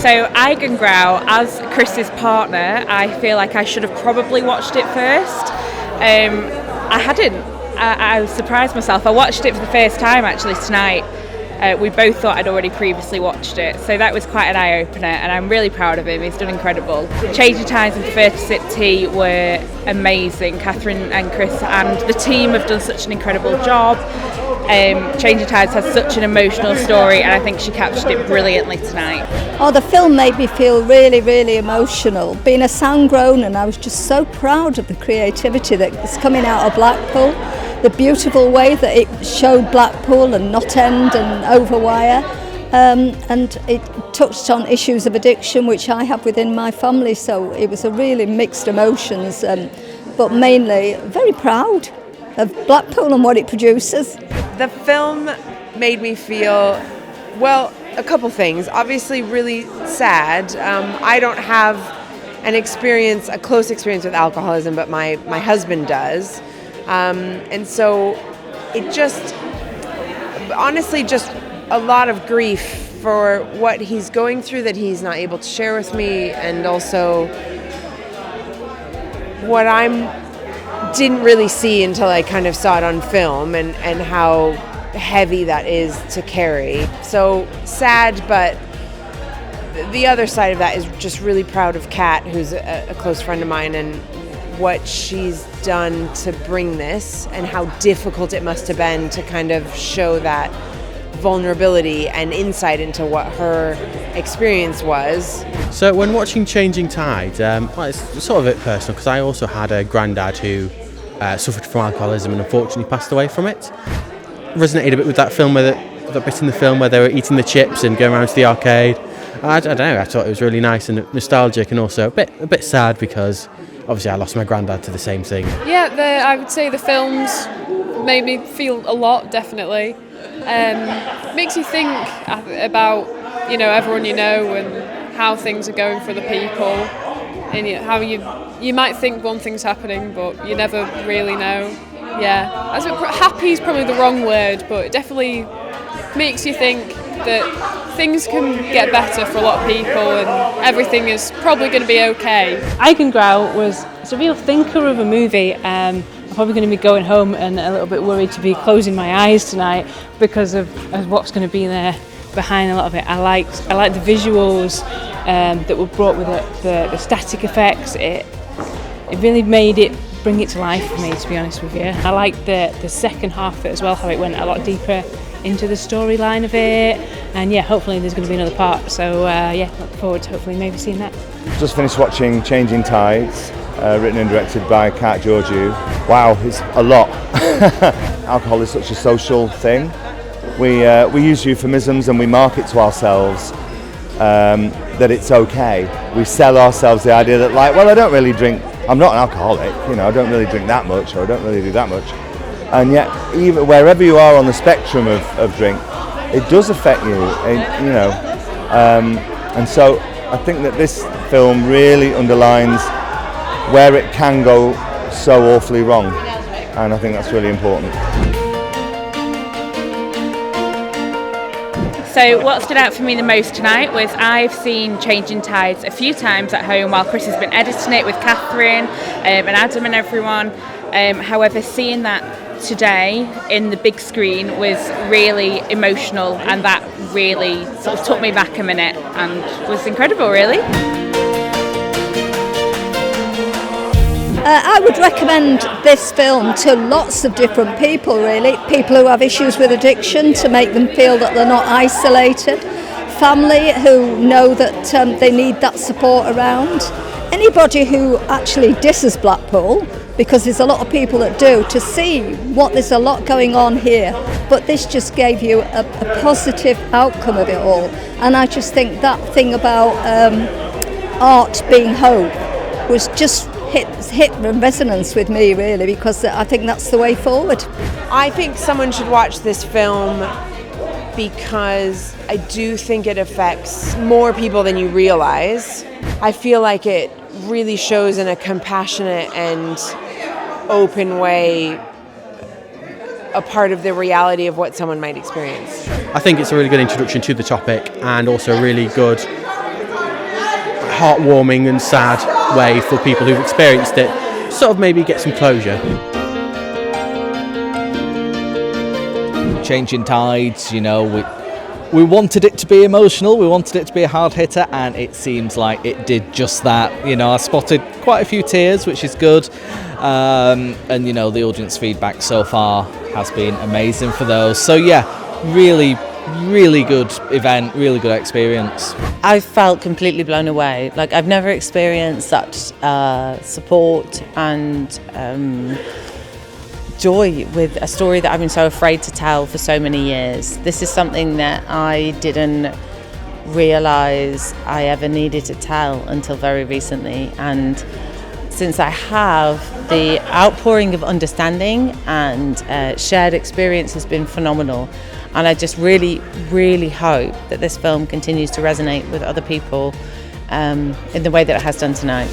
So Eigengrau, as Chris's partner, I feel like I should have probably watched it first. I hadn't. I surprised myself. I watched it for the first time actually tonight. We both thought I'd already previously watched it, so that was quite an eye-opener, and I'm really proud of him. He's done incredible. Changing Tides and Prefer to Sip Tea were amazing. Catherine and Chris and the team have done such an incredible job. Changing Tides has such an emotional story, and I think she captured it brilliantly tonight. Oh, the film made me feel really, really emotional. Being a sound grown, I was just so proud of the creativity that's coming out of Blackpool. The beautiful way that it showed Blackpool and Knot End and Overwire, and it touched on issues of addiction which I have within my family, so it was a really mixed emotions, but mainly very proud of Blackpool and what it produces. The film made me feel, well, a couple things. Obviously really sad. I don't have a close experience with alcoholism, but my husband does. And so it just, honestly, just a lot of grief for what he's going through that he's not able to share with me, and also what I didn't really see until I kind of saw it on film, and how heavy that is to carry. So sad, but the other side of that is just really proud of Kat, who's a close friend of mine, and what she's done to bring this, and how difficult it must have been to kind of show that vulnerability and insight into what her experience was. So when watching Changing Tides, well, it's sort of a bit personal, because I also had a granddad who suffered from alcoholism and unfortunately passed away from it. Resonated a bit with that film, that bit in the film where they were eating the chips and going around to the arcade. I don't know, I thought it was really nice and nostalgic, and also a bit sad because obviously I lost my granddad to the same thing. Yeah, I would say the films made me feel a lot, definitely. Makes you think about, everyone you know and how things are going for other people, and how you might think one thing's happening, but you never really know. Yeah, happy is probably the wrong word, but it definitely makes you think that things can get better for a lot of people, and everything is probably going to be okay. Eigengrau was a real thinker of a movie. I'm probably going to be going home and a little bit worried to be closing my eyes tonight because of what's going to be there behind a lot of it. I like the visuals that were brought with it, the static effects. It really made it bring it to life for me, to be honest with you. I like the second half of it as well, how it went a lot deeper into the storyline of it, and hopefully there's going to be another part, so look forward to hopefully maybe seeing that. Just finished watching Changing Tides, written and directed by Kat Georgiou. Wow, it's a lot. Alcohol is such a social thing. We use euphemisms and we market to ourselves that it's okay. We sell ourselves the idea that, like, well, I don't really drink, I'm not an alcoholic, I don't really drink that much, or I don't really do that much. And yet, even wherever you are on the spectrum of drink, it does affect you, and so I think that this film really underlines where it can go so awfully wrong, and I think that's really important. So what stood out for me the most tonight was I've seen Changing Tides a few times at home while Chris has been editing it with Catherine and Adam and everyone. However, seeing that today in the big screen was really emotional, and that really sort of took me back a minute and was incredible, really. I would recommend this film to lots of different people, really. People who have issues with addiction, to make them feel that they're not isolated. Family who know that they need that support around. Anybody who actually disses Blackpool, because there's a lot of people that do, to see what there's a lot going on here. But this just gave you a positive outcome of it all. And I just think that thing about art being hope was just hit resonance with me, really, because I think that's the way forward. I think someone should watch this film because I do think it affects more people than you realize. I feel like it really shows in a compassionate and open way a part of the reality of what someone might experience. I think it's a really good introduction to the topic, and also a really good heartwarming and sad way for people who've experienced it, sort of maybe get some closure. Changing tides, you know, we wanted it to be emotional, we wanted it to be a hard hitter, and it seems like it did just that. You know, I spotted quite a few tears, which is good, and you know, the audience feedback so far has been amazing for those. So yeah, really good event, really good experience. I felt completely blown away. Like, I've never experienced such support and joy with a story that I've been so afraid to tell for so many years. This is something that I didn't realise I ever needed to tell until very recently, and since I have, the outpouring of understanding and shared experience has been phenomenal, and I just really hope that this film continues to resonate with other people in the way that it has done tonight.